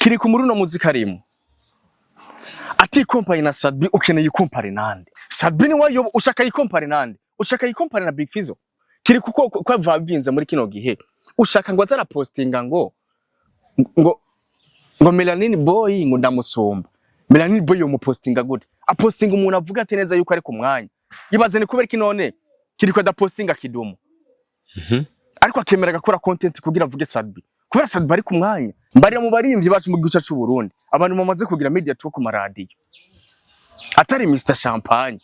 kiri ku muruno muzika arimo ati compare na Sadbi ukeneye compare nande Sadbi ni wayo ushaka compare nande ushaka compare na Big Fizzo kiri kuko kwa vabinze muri kino gihe ushaka ngo azara postinga ngo Melanin boy ngo ndamusomba Melanin boy yo mu postinga gute apostinga umuntu avuga ati neza yuko ari ku mwanya yibaze ni kubera kinone kiri ko da postinga kidumu ariko akemera gakora content kugira avuge Sadbi kubera Sadbi ari ku mwanya mbarira mu barimvyi bacu mu gice cy'u Burundi abantu bamaze kugira media tour ku maradiyo atari Mr Champagne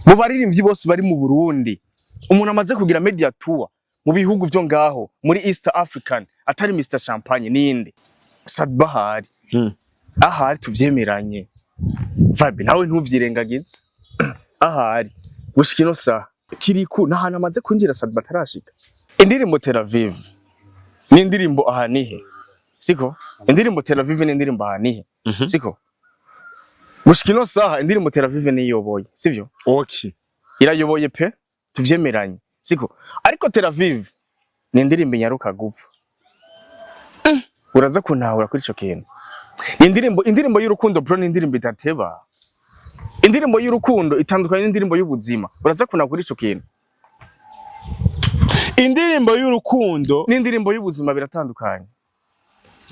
mu barimvyi bose bari mu Burundi umuntu amaze kugira media tour mu bihugu byo ngaho muri East African atari Mr Champagne ninde Sadbi ahari ahari tuvyemeranye Fabi nawe ntuvyirengagize ahari gushikino sa kiriku nahana amaze kunjira Sadbi atarashika indirimbo Tel Aviv ni indirimbo ahanihe siko indirimbo Tel Aviv ni indirimbo ahanihe siko gushikino saha indirimbo Tel Aviv ni yoboye sivyo okay irayoboye pe tuvyemeranye siko ariko Tel Aviv ni indirimbo nyaruka gupfa uraza kuntahura kuri ico kintu indirimbo y'urukundo bro ni indirimbo itateba indirimbo y'urukundo itandukanye n'indirimbo y'ubuzima uraza kunahura kuri ico kintu indirimbo y'urukundo n'indirimbo y'ubuzima biratandukanye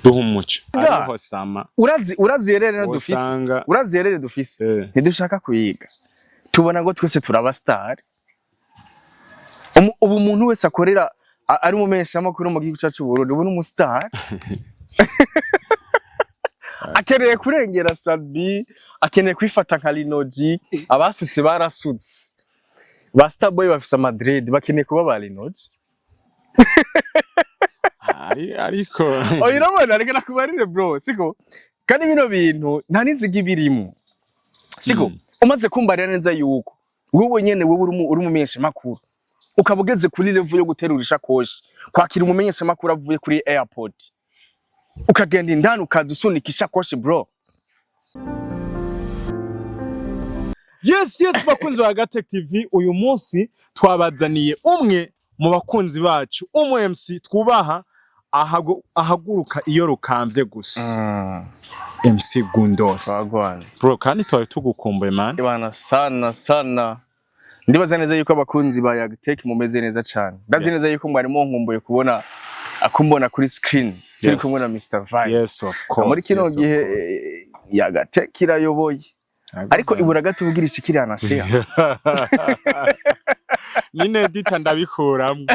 duha umuco ariho sama urazi yerere dufise ntidushaka kuyiga tubona ngo twese turaba star ubu umuntu wese akorera ari umumesha makuru mu gihugu cyacu Burundi ubu n'umu star akeneye kurengera Sadbi akeneye kwifata nka Linoji abasutse barasutse ba Starboy bafise Madrid bakeneye kuba ba Linoji ariko oyirabona reka nakubarire bro siko kandi bino bintu nta nizigi birimo siko umaze kumbarira neza yuko wowe nyene wowe uri umumesha makuru ukabugeze kuri level yo guterurisha koshi kwakira umumenyesha makuru avuye kuri airport ukagenda indani ukaza usunikisha koshi bro. Yes bakunzi ba Gatech TV uyu munsi twabazaniye umwe mu bakunzi bacu MC twubaha ahaguruka iyo rukamvye gusa MC Gundos bro kandi twari tugukumbuye man ibana sana ndibaza neza yuko abakunzi ba Yaga Tech mumeze neza cyane ndazi neza yuko mwari nkumbuye kubona akumbona kuri screen turi kumwe na Mr Vibe yes of course muri kino gihe Yaga Tech irayoboye ariko ibura gato ubugira ishikiri anashare nyine edita ndabikuramo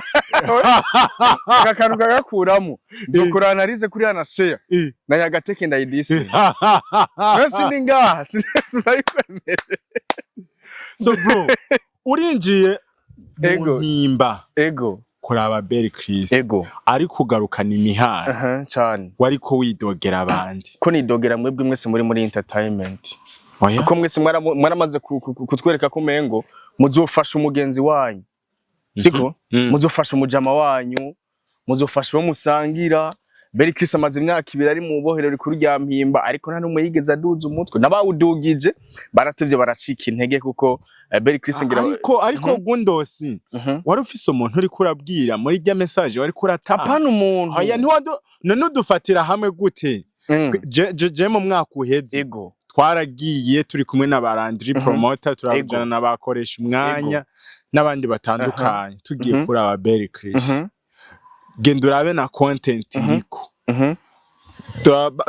akakantu kagakuramo nzokora analize kuri anashare na Yaga Tech ndayidise basi ndinga sinayikwemerera so bro urinjiye mu mpimba kuraba Berry Chris ari kugarukana imihara cyane wariko widogera abandi ko nidogera mwebwe mwese muri entertainment kuko mwese mwaramaze kutwereka ko mengo muzofasha umugenzi wanyu siko muzofasha umujama wanyu muzofasha wo musangira Berry Chris amaze imyaka 2 ari mu bohero rikuru rya mpimba ariko nta numwe yigeze aduza umutwe nabawudugije baratevye baracika intege kuko Berry Chris ngira ariko Gundosi wari ufise umuntu uri kurabwira muri rya message wari kuratapa apana umuntu aya none udufatira hamwe gute je mu mwaka uheze twaragiye turi kumwe na barandri promoter turabujana nabakoresha umwanya nabandi batandukanye tugiye kuraba Berry Chris genda urabe na content niko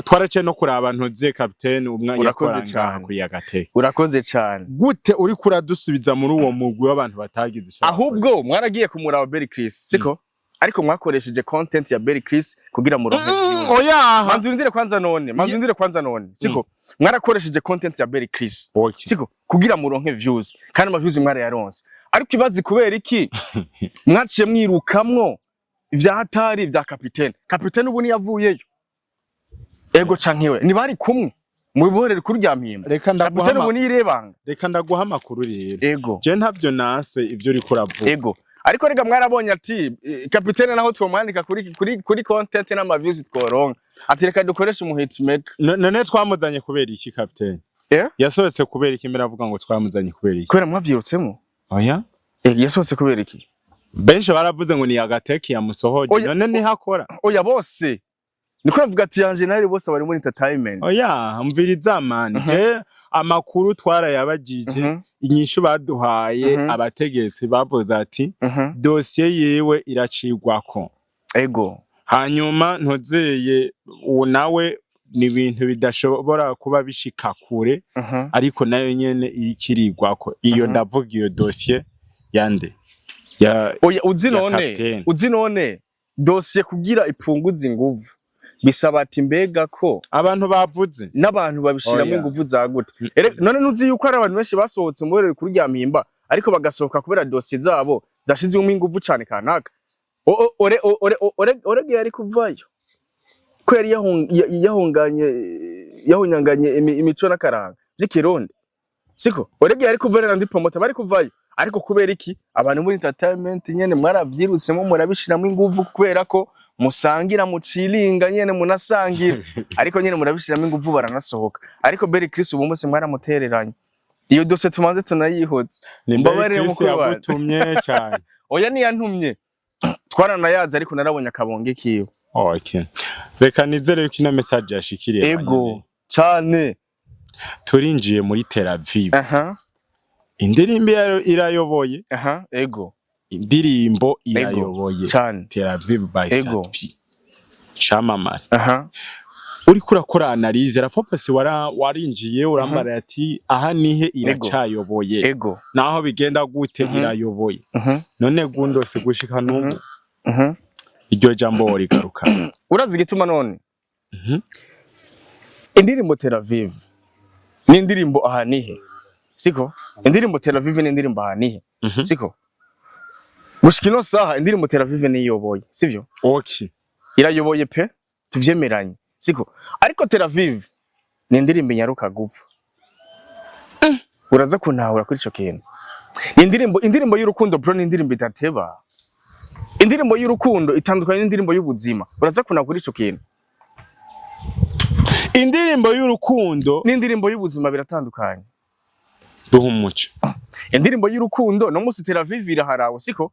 twarace no kuri abantu ze captain umwanya yakoranga kuri Yaga Tech urakoze cyane gute uri kuradusubiza muri uwo mugwi w'abantu batagize cyane ahubwo mwaragiye kumuraba Berry Chris siko ariko mwakoresheje content ya Berry Chris kugira muronke oya manzurindire kwanza none siko mwarakoresheje content ya Berry Chris siko kugira muronke views kandi ama views mwara yaronse ariko ibazi kubera iki mwaciye mwirukamwo ivya hatari vya kapitene ubu ni yavuyeyo ego cankiwe ni bari kumwe mu biborere kuri rya mpimba kapitene ubu ni irebanga reka ndaguha amakuru rero je ntavyo nase ivyo uri kuravuga ariko rega mwarabonye ati kapitene naho twomwandika kuri content n'ama views tworonka ati reka dukoreshe mu hitmaker none twamuzanye kubera iki kapitene yasohotse kubera iki mbere avuga ngo twamuzanye kubera iki kwera mwavyirutsemo oya yasohotse kubera iki benshi baravuze ngo ni agateki yamusohoje none ntihakora oya bose niko navuga ati yanje nari bose bari muri entertainment oya mviriza mani je amakuru twarayabagije inyishu baduhaye abategetsi bavuze ati dossier yewe iracigwako ego hanyuma ntozeye uwo nawe ni ibintu bidashobora kuba bishika kure ariko nayo nyene ikirigwako iyo ndavuga iyo dossier yande oya uzi none dossier kugira ipunguza inguvu bisaba ati mbega ko abantu bavuze n'abantu babishiramo inguvu za gute none nuzi yuko ari abantu benshi basohotse mu rero kuri rya mpimba ariko bagasohoka kubera dossier zabo zashizwemo inguvu cyane kanaka orege yari kuvayo ko yari yahunganye imico n'akaranga by'ikirundi siko orege yari kuvayo n'andi promoter bari kuvayo ariko kubera iki abantu muri entertainment nyene mwarabyirutsemo murabishiramo inguvu kubera ko musangira mucilinga nyene munasangira ariko nyene murabishiramo inguvu baranasohoka ariko Beri Chris ubu munsi mwaramutereranye iyo dossier tumanze tunayihoze mbabare mukuru yagutumye cyane oya ni yantumye twaranayaza ariko narabonye akabonge kiyo okay reka nizere yuko ina message yashikiriye ego cyane turinjiye muri Tel Aviv indirimbo irayoboye ego indirimbo irayoboye Tel Aviv by Sapi chamamare uri kurakora analyse la focus warinjiye urambara ati aha nihe iracayoboye ego naho bigenda gute irayoboye none gundose gushika n'ubu iryo jambo rigaruka urazi gituma none indirimbo Tel Aviv ni indirimbo aha nihe siko indirimbo Tel Aviv ni indirimbo aha nihe siko gushikino saha indirimbo Tel Aviv ni yoboye sivyo okay irayoboye pe tuvyemeranye siko ariko Tel Aviv ni indirimbo nyaruka gupfa uraza kuntahura kuri ico kintu indirimbo y'urukundo bro ni indirimbo itateba indirimbo y'urukundo itandukanye n'indirimbo y'ubuzima uraza kuntahura kuri ico kintu indirimbo y'urukundo n'indirimbo y'ubuzima biratandukanye duha umuco indirimbo y'urukundo no musi Tel Aviv iraharawe siko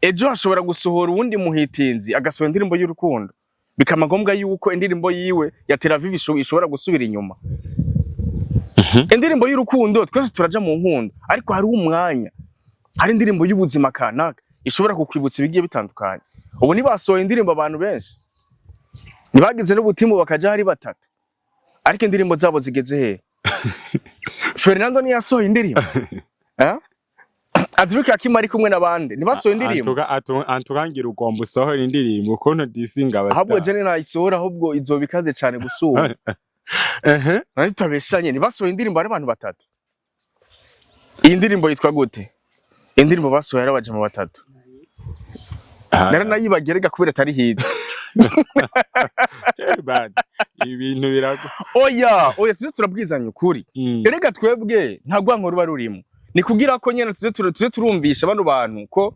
ejo hashobora gusohora uwundi muhitinzi agasohora indirimbo y'urukundo bikama ngombwa yuko indirimbo yiwe ya Tel Aviv ishobora gusubira inyuma indirimbo y'urukundo twese turaja mu nkundo ariko hari umwanya hari indirimbo y'ubuzima kanaka ishobora kukwibutsa ibigiye bitandukanye ubu nibasohoye indirimbo abantu benshi nibagize n'ubutimu bakaja hari batatu ariko indirimbo zabo zigeze he Fernando ni yasohoye indirimbo Adrika Kimari kumwe nabande nibasohoye indirimbo antukangira ugomba usohora indirimbo ukuntu disinga abasta ahubwo jene nayisohora ahubwo izobikaze cyane gusura naritabeshanye nibasohoye indirimbo ari abantu batatu iyi ndirimbo yitwa gute indirimbo basohoye ari abaje mu batatu nari nayibagerega kubera atari hit bad ibintu birago oya tuze turabwizanya ukuri erega twebwe nta gwanko ruba rurimo ni kugira ko nyene tuze turumvisha bano bantu ko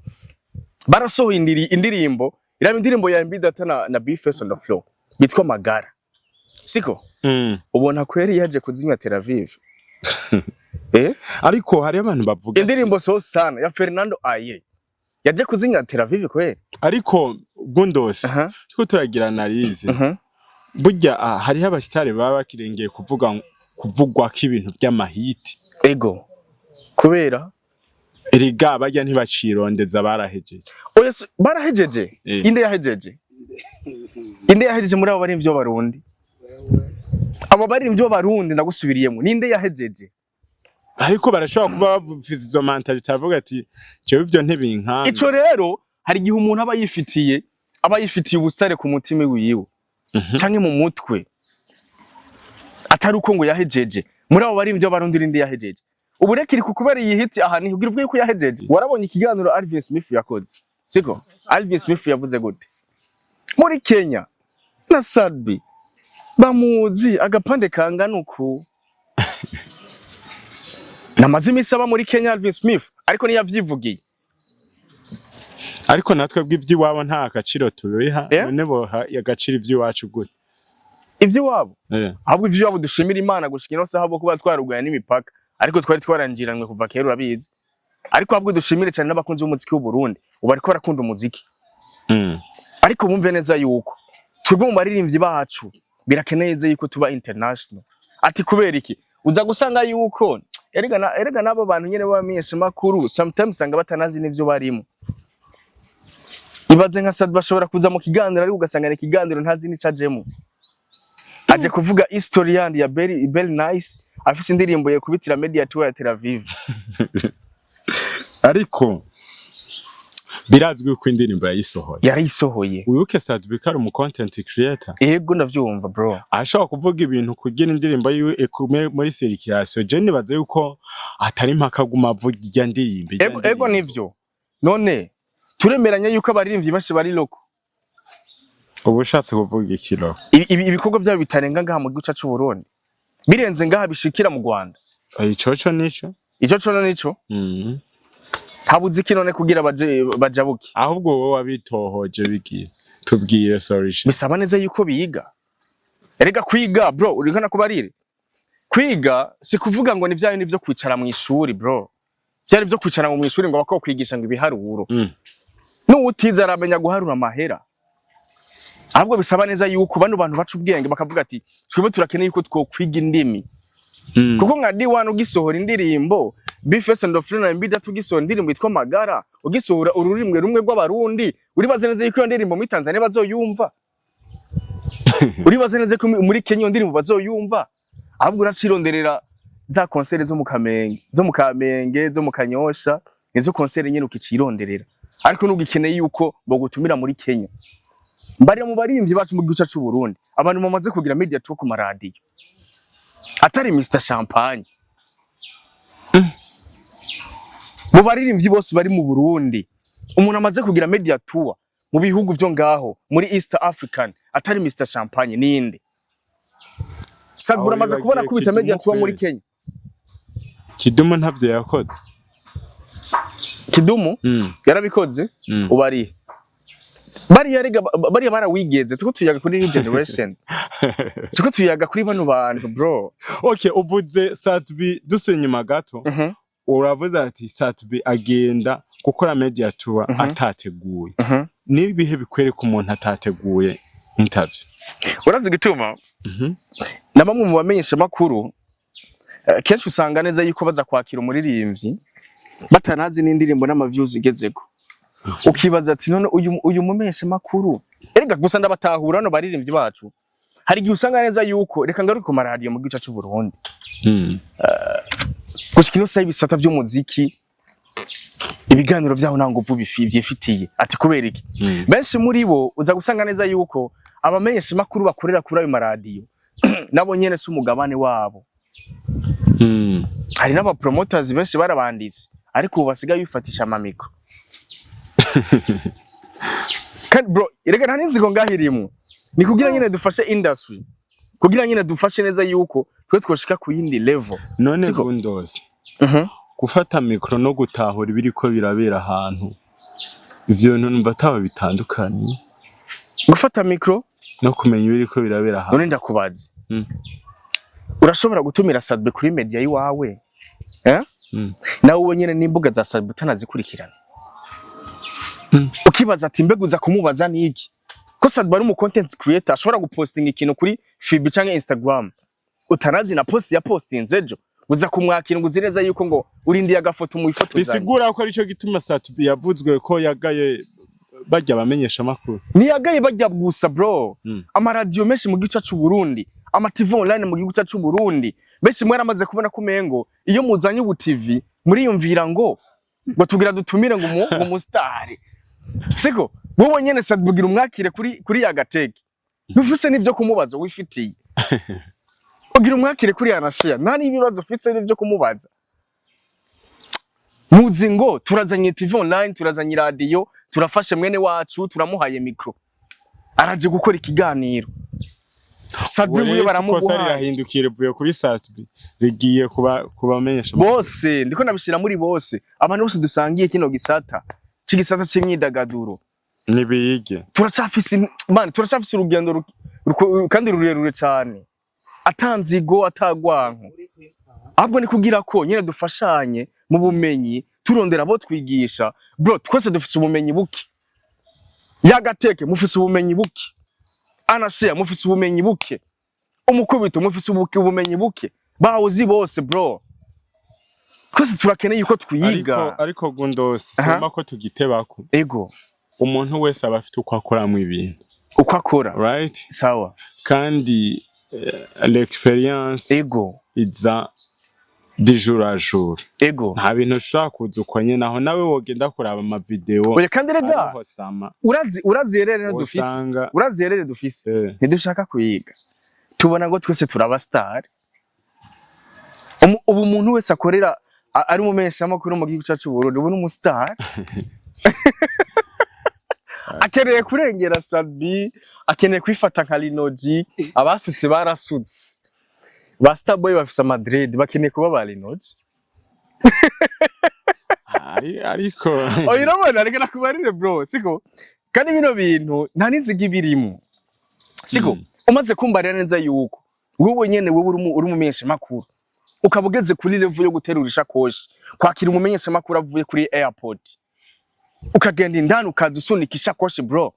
barasohoye indirimbo iraba indirimbo ya imbere na Be Face on the Floor bitwa Magara siko ubona ko yari yaje kuzinywa Tel Aviv ariko hari abantu bavuga indirimbo so sana ya Fernando Aye yaje kuzinywa Tel Aviv kweli ariko gundose tuko turagira analyse burya hari abasitari baba bakirengeye kuvugwa k'ibintu by'amahiti ego kubera eriga bajya ntibacirondeza barahejeje oya barahejeje inde yahejeje muri abo bari ivyo barundi abo bari ivyo barundi ndagusubiriyemo ninde yahejeje ariko barashobora kuba bafite izo mentality avuga ati cyo ivyo ntibinkanga ico rero hari gihe umuntu aba yifitiye ubustare ku mutima wiwe canke mu mutwe atari uko ngo yahejeje muri abo bari ivyo barundi ninde yahejeje ubu rekiri kukubera iyi hiti aha ni kugira ubwiye ko yahejeje warabonye ikiganiro Alvin Smith yakoze siko Alvin Smith yavuze gute muri Kenya na Sadbi bamuzi agapande kangana uku namaze imisaba muri Kenya Alvin Smith ariko niyavyivugiye ariko natwe bw'ivy'iwabo nta agaciro tubiha none boha yagaciro ivy'iwacu gute ivy'iwabo ahubwo ivy'iwabo dushimira Imana gushika ino saha bo kuba twaruganya n'imipaka ariko twari twarangiranwe kuva kera urabizi ariko ahubwo dushimire cyane n'abakunzi b'umuziki w'u Burundi ubu ariko barakunda umuziki. Ariko bumve neza yuko twebwe mu baririmbyi bacu birakeneye yuko tuba international. Ati kubera iki uza gusanga yuko erega nabo bantu nyene bamenyesha makuru sometimes usanga batanazi n'ivyo barimo. Ibaze nka Sad bashobora kuza mu kiganiro ari ugasanga ni kiganiro ntazi n'icajemo. Aje kuvuga history yandi ya Bell Nice afise indirimbo ye kubitira media tour ya Tel Aviv. Ariko birazwi ko indirimbo yarisohoye. Wibuke Sad bikari mu content creator. Yego ndavyumva bro. Ashaka kuvuga ibintu kugira indirimbo yiwe ekume muri circulation. Je nibaze yuko atari mpaka guma avuga irya ndirimbo. Ego nivyo. None turemeranya yuko abaririmbyi bashe bari loko. Ubushatse kuvuga ikiro. Ibikorwa byabo bitarenga ngaha mu gice cy'u Burundi. Birenze ngaha bishikira mu Rwanda. Icoco nico. Icoco nico. Habuze iki none kugira bajabuke. Ahubwo wowe wabitohoje bigiye. Tubwiye sorry. Bisaba neza yuko biga. Erega kwiga bro urikana kubarire. Kwiga si kuvuga ngo ni byayo nivyo kwicara mu ishuri bro. Byari byo kwicara mu ishuri ngo bakoko kwigisha ngo ibiharuro. N'utiza aramenya guharura amahera. Ahubwo bisaba neza yuko bano bantu baca ubwenge bakavuga ati twebwe turakeneye yuko twokwiga indimi. Kuko nka D1 ugisohora indirimbo Bifes and Ofrina imbida tugisohora indirimbo yitwa Magara ugisohora ururimwe rumwe rw'abarundi uribaze neza yuko iyo ndirimbo muri Tanzania bazoyumva. Uribaze neza ko muri Kenya ndirimbo bazoyumva. Ahubwo uracironderera za concert zo mu Kamenge zo mu Kanyosha izo concert nyene ukicironderera. Ariko nubwo ikeneye yuko bogutumira muri Kenya. Mbarira mu baririmbyi bacu mu gice cy'u Burundi abantu bamaze kugira media tour ku maradiyo atari Mr Champagne. Mu baririmbyi bose bari mu Burundi umuntu amaze kugira media tour mu bihugu byo ngaho muri East African atari Mr Champagne ninde. Sagura amaze kubona kubita media tour muri Kenya. Kidumu ntavyo yakoze. Kidumu yarabikoze ubari bari barawigeze tuko tuyaga kuri new generation. Tuko tuyaga kuri bano bantu bro. Okay uvuze Satbi dusenyuma gato. Uravuze ati Satbi agenda gukora media tour atateguye. Nibihe bikwereka umuntu atateguye interview. Urazi gituma na bamwe mu bamenyesha makuru kenshi usanga neza yuko baza kwakira umuririmbyi batanazi n'indirimbo n'amaviews igezeko. Ukibaza ati none uyu mumeshe makuru erega gusa ndabatahura no baririmbyi bacu hari gihe usanga neza yuko reka ngaruke ku maradiyo mu gice cy'u Burundi gushikino sai bisata by'umuziki ibiganiro byaho nango byifitiye ati kubera iki benshi muri bo uza gusanga neza yuko abamenyesha makuru bakorera kuri ayo maradiyo nabo nyene se umugabane wabo. Hari n'aba promoters benshi barabanditse ariko ubasigaye bifatisha amamiko. Kan bro erega nta ninzigo ngahirimo ni kugira nyine dufashe industry kugira nyine dufashe neza yuko twe twoshika ku yindi level. None bundoze gufata micro no gutahura ibiriko birabera ahantu ivyo numva tawe bitandukanye. Gufata micro no kumenya ibiriko birabera ahantu. None ndakubaza urashobora gutumira Sadbe kuri media yiwawe nawe wenyene n'imbuga za Sadbe utanazikurikirana. Ukibaza ati mbeguza kumubaza niki ko Sadbe ari mu content creator ashobora gupostinga ikintu kuri FB canke Instagram utanazi na post ya postinze ejo uza kumwakira ngo uzireza yuko ngo urindiye agafoto mu ifoto zanyu. Bisigura ko arico gituma Satbe yavuzwe ko yagaye bajya bamenyesha makuru. Ni yagaye bajya gusa bro. Amaradiyo menshi mu gice cy'u Burundi ama TV online mu gice cy'u Burundi benshi mwari amaze kubona kumengo iyo muzanye ubu TV muri yumvira ngo tugira dutumire ngo mu star. Siko wowe nyene Sadbe bugira umwakire kuri Yaga teke nufise nivyo kumubaza wifitiye ugira umwakire kuri Anashia nta nibibazo ufise nivyo kumubaza. Muzi ngo turazanye TV online turazanye radio turafashe mwene wacu turamuhaye micro araje gukora ikiganiro. Sadbe buye baramuguha yahindukire vuye kuri Satbe rigiye kubamenyesha bose ndiko nabishira muri bose abantu bose dusangiye kino gisata cigisata c'imyidagaduro nibiyige turacafise urugendo kandi rurerure cyane atanzigo atagwanko ahubwo ni kugira ko nyine dufashanye mu bumenyi turondera abo twigisha bro twese dufise ubumenyi buke Yaga mufise ubumenyi buke Anashia mufise ubumenyi buke umukubito mufise ubumenyi buke bawuzi bose bro twese turakeneye yuko twiga ariko Gundosi sema ko tugitebako ego umuntu wese aba afite uko akoramwe ibintu uko akora right sawa kandi l'experience ego iza du jour à jour ego nta bintu ushaka kuza uko nyene aho nawe wogenda kuraba ama video oya kandi rega urazi yerere dufise ntidushaka kuyiga tubona ngo twese turaba star ubu umuntu wese akorera ari umumesha makuru mu gihugu cyacu Burundi ubu n'umu star akeneye kurengera Sabi akeneye kwifata nka Linoji abasutse barasutse ba Starboy bafise Madrid bakeneye kuba ba Linoji ariko urabona reka nakubarire bro siko kandi bino bintu nta nizigi birimo siko umaze kumbarira neza yuko wowe nyene wowe uri umumesha makuru ukabugeze kuri level yo guterura ishakoshi kwakira umumenyesha makuru avuye kuri airport ukagenda indani ukaza usunika ishakoshi bro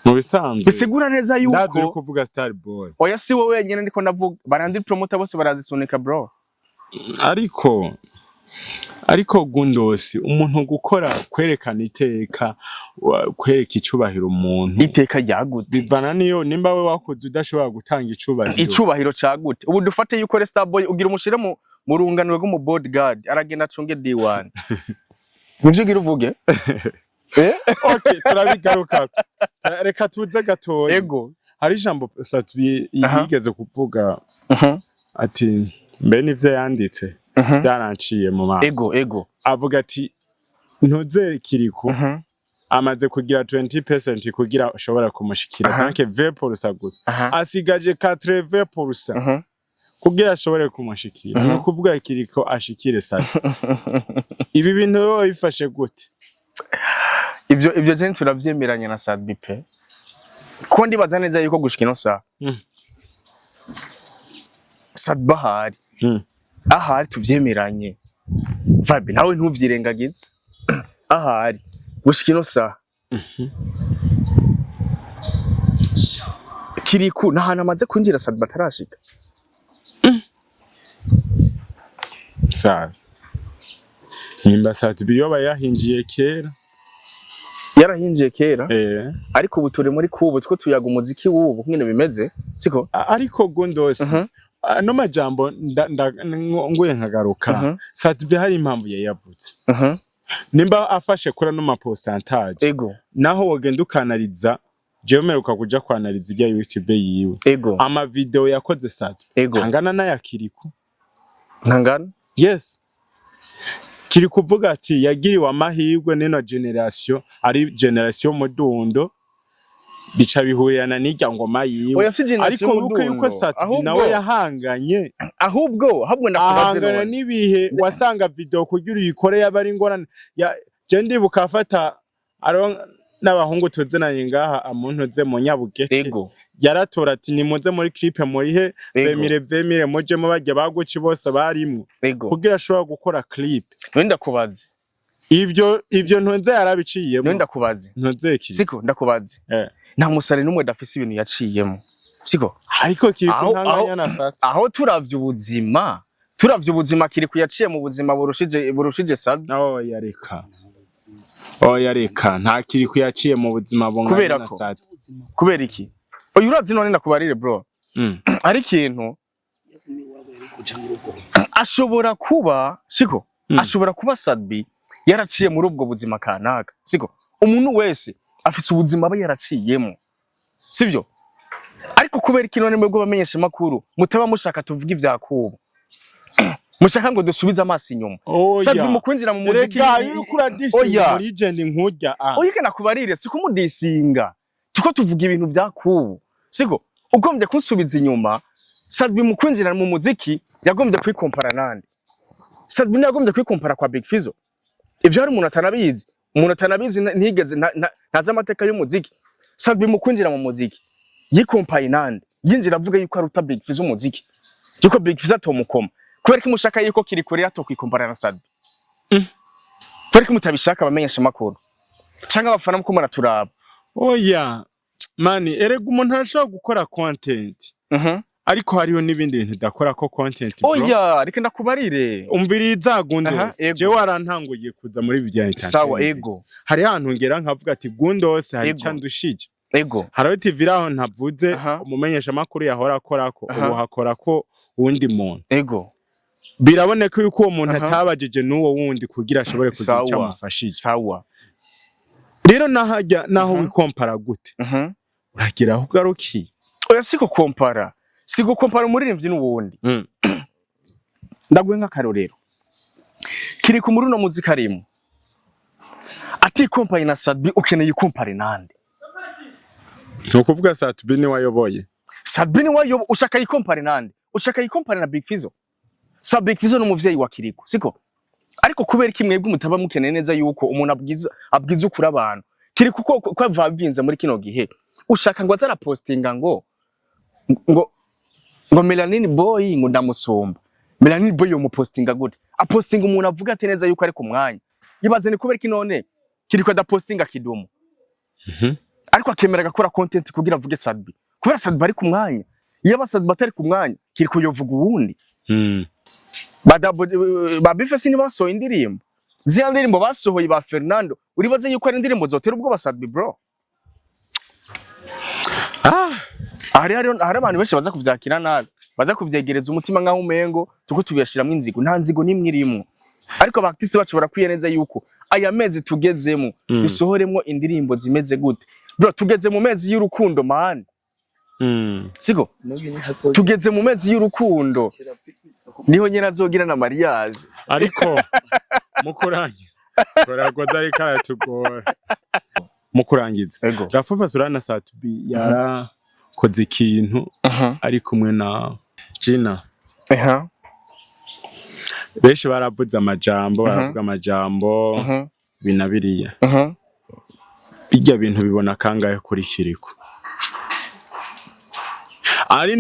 mu bisanzwe bisigura neza yuko ndazi kuvuga Starboy oya si wowe wenyine ndiko ndavuga barandi promoter bose barazisunika bro ariko Gundosi umuntu gukora kwerekana iteka kwereka icubahiro umuntu iteka ryagute bivana niyo nimba we wakoze udashobora gutanga icubahiro cagute ubu dufate yuko Starboy ugira umushire mu runganwe rwo mu bodyguard aragenda acunge D1 nivyo ugira uvuge okay turabigaruka reka tuze gatoya ego hari ijambo Satbi yigeze kuvuga ati mbe nivyo yanditse byaranciye mu maso ego avuga ati ntuze kiriko amaze kugira 20% kugira ushobora kumushikira donc 20% gusa asigaje 80% kugira ashobore kumushikira no kuvuga kiriko ashikire sana ibi bintu bifashe gute ibyo je turavyemeranya na Sadbi pe ko ndibaza neza yuko gushika ino saa Sadbi ahari tuvyemeranye Fabi nawe ntuvyirengagize ahari gushika ino saa kiriku nahana amaze kwinjira Sadbi atarashika sasa nimba Sadbi yoba yahinjiye kera yarahinjiye kera ariko ubu turi muri kubu two tuyaga umuziki w'ubu nkene bimeze siko ariko Gundosi no majambo nguye nkagaruka Sadbi hari impamvu yayavutse nimba afashe kura no ma pourcentage ego naho wogenda ukanaliza jemeruka kuja kwanaliza ijya YouTube yiwe ego ama video yakoze Sadbi angana na yakiriku ntangana yes kiri kuvuga ati yagiriwe amahirwe nino generation ari generation mudundo bica bihuriyana n'ijya ngoma yiwe ariko buke yuko Sadbi nawe yahanganye ahubwo ndakubazira n'ibihe wasanga video kugira uyikore yabari ngorane je ndibuka afata n'abahungu tuzenanye ngaha amuntu ze mu Nyabugete yaratora ati nimuze muri clip murihe vemire muje mu bajya baguci bose barimo kugira ashobora gukora clip wenda kubaze ivyo ntonze yarabiciyemo wenda kubaze ntonzeki siko ndakubaze nta musare numwe dafise ibintu yaciyemo siko ariko kiri kuntanganya na Sadbi aho turavye ubuzima kiri kuyaciye mu buzima burushije Sadbi yareka nta kiri kuyaciye mu buzima bungana na Sadbi kubera iki oya urazi none ndakubarire bro ari ikintu ashobora kuba siko ashobora kuba Sadbi yaraciye muri ubwo buzima kanaka siko umuntu wese afise ubuzima aba yaraciyemo sivyo ariko kubera iki none mwebwe bamenyesha makuru mutaba mushaka tuvuga ivyakubo mushaka ngo dusubize amaso inyuma Sadbi mu kwinjira mu muziki ukura disinga muri legend nkujya oya nakubarire siko mudisinga tuko tuvuga ibintu vyakubo siko ugombye kunsubiza inyuma Sadbi mu kwinjira mu muziki yagombye kwikompara nande Sadbi yagombye kwikompara kwa Big Fizzo ivyo hari umuntu atanabizi ntigeze ntaza amateka y'umuziki Sadbi mu kwinjira mu muziki yikompaye nande yinjira avuga yuko ari uta Big Fizzo umuziki yuko Big Fizzo atomukoma kubera ko mushaka yuko kiri kure atokwikompara na Sadbi kubera ko mutabishaka bamenyesha makuru canke abafana muko muraturaba oya mani erega umuntu arashobora gukora content ariko hariho n'ibindi bintu dakora ko content bro oya reka ndakubarire umviriza Gundose je warantanguye kuza muri bya internet sawa ego hari hantu ngera nkavuga ati Gundose hari cyandushije ego haraho TV raho ntavuze umumenyesha makuru yahora akorako ubu hakorako uwundi muntu ego biraboneka yuko uwo muntu atabajije n'uwo wundi kugira ashobore kugira cyamufashije sawa rero nahajya naho wikompara gute uragira aho ugaruki oya siko kompara umuririmbyi n'ubundi ndaguye nk'akarorero kiri ku muruno muzika arimo ati kompare na Sadbi ukeneye ikompare nande nukuvuga Sadbi ni wayoboye ushaka ikompare nande ushaka ikompare na Big Fizzo Big Fizzo n'umuvyeyi wa Kiriko siko ariko kubera kimwe bw'umutaba mukeneye neza yuko umuntu abwiza ukura abantu kiri kuko kwava binze muri kino gihe ushaka ngo azara postinga ngo Melanin boy ngo ndamusomba Melanin boy yo mupostinga gute apostinga umuntu avuga ate neza yuko ari ku mwanya yibaze ni kubera kinone kiri kwa da postinga kidumu ariko akemera gakora content kugira avuge Sadbi kubera Sadbi ari ku mwanya yaba Sadbi batari ku mwanya kiri kuyovuga uwundi babifese ni basohoye indirimbo zya ndirimbo basohoye ba Fernando uribaze yuko ari indirimbo zotera ubwo Sadbi bro hari abantu benshi baza kuvyakira nabi baza kuvyegereza umutima nkaho umengo tuko tubiyashiramo inzigo nta nzigo nimwe irimo ariko abartiste bacu barakwiye neza yuko aya mezi tugezemo dusohoremo indirimbo zimeze gute bro tugeze mu mezi y'urukundo man siko tugeze mu mezi y'urukundo niho nyina azogira na mariage ariko mukurangiza koragoza ari karatugora mukurangiza rafupa surana Sadbi yarakoze ikintu ari kumwe na Gina benshi baravuze amajambo baravuga amajambo binabiriye bijya bintu bibona kangaye kuri Kiriko ari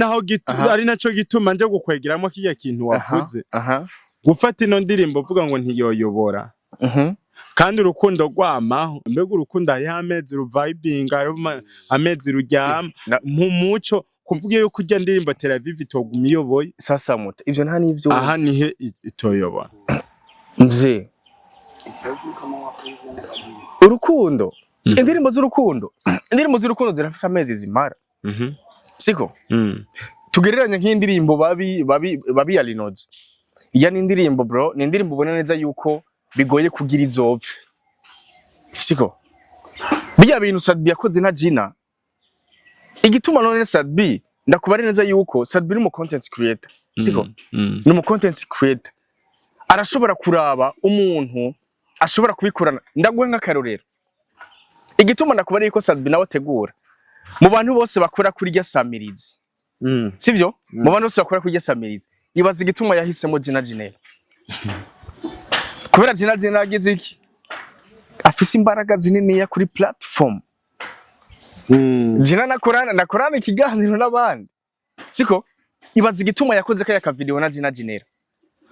naco gituma nje gukwegeramo kijya kintu wavuze gufata ino ndirimbo uvuga ngo ntiyoyobora kandi urukundo rwamaho mbega urukundo y'amezi ruvibinga amezi ruryama mu muco kuvuga yuko ujya ndirimbo Tel Aviv itoguma iyoboye sasa muta ivyo nta nivyo aha nihe itoyobora mze urukundo indirimbo z'urukundo zirafise amezi zimara siko tugereranya nk'indirimbo babi ya Linods iya ni indirimbo bro ni indirimbo ubona neza yuko bigoye kugira izopfe siko biya bintu Sadbi yakoze na Gina igituma none Sadbi ndakubare neza yuko Sadbi ni mu content creator siko ni mu content creator arashobora kuraba umuntu ashobora kubikorana ndaguhe nk'akarorero igituma ndakubare yuko Sadbi nawe ategura mu bantu bose bakora kuri rya samirizi sivyo mu bantu bose bakora kuri rya samirizi ibaza igituma yahisemo Gina Ginella kubera Gina agize iki afise imbaraga zinini ya kuri platform Gina nakorana ikiganiro n'abandi siko ibaza igituma yakoze kaya ka video na Gina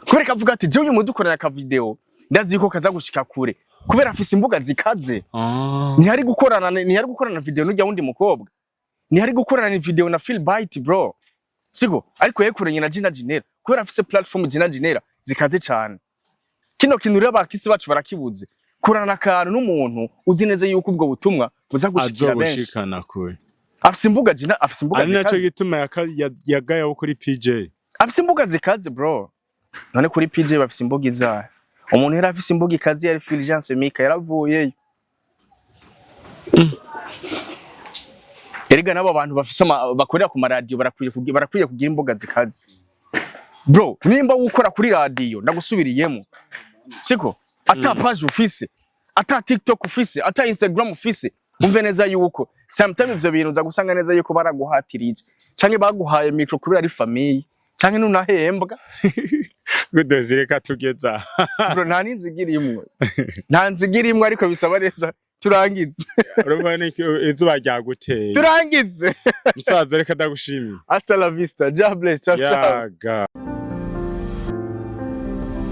kubera kavuga ati je uyu mudukorana ka video ndazi ko kaza gushika kure kubera afise imbuga zikaze ntihari gukorana video n'ujya wundi mukobwa ntihari gukorana video na Phil Bite bro siko ariko yekuranye na Gina kubera afise platform Gina zikaze cyane kino kintu rero abakisi bacu barakibuze kurana akantu n'umuntu uzi neza yuko ubwo butumwa buza gushikira benshi afise imbuga zikaze ari naco gituma Yaga yo kuri PJ afise imbuga zikaze bro none kuri PJ bafise imbuga izahe umuntu yari afise imbuga ikaze yari Fulgence Mika yaravuyeyo erega nabo abantu bafise bakorera ku radio barakwiye kugira imbuga zikaze bro nimba ukora kuri radio ndagusubiriyemo siko ata page ufise ata TikTok ufise ata Instagram ufise umve neza yuko sometimes ivyo bintu uza gusanga neza yuko baraguhatirije canke baguhaye micro kubera ari famille canke nunahembwa gudozireka tugeza bro nta nzigirimwe ariko bisaba neza turangize urumva izuba ryaguteye turangize musaza reka ndagushimira hasta la vista, God bless, ciao ciao. Yaga.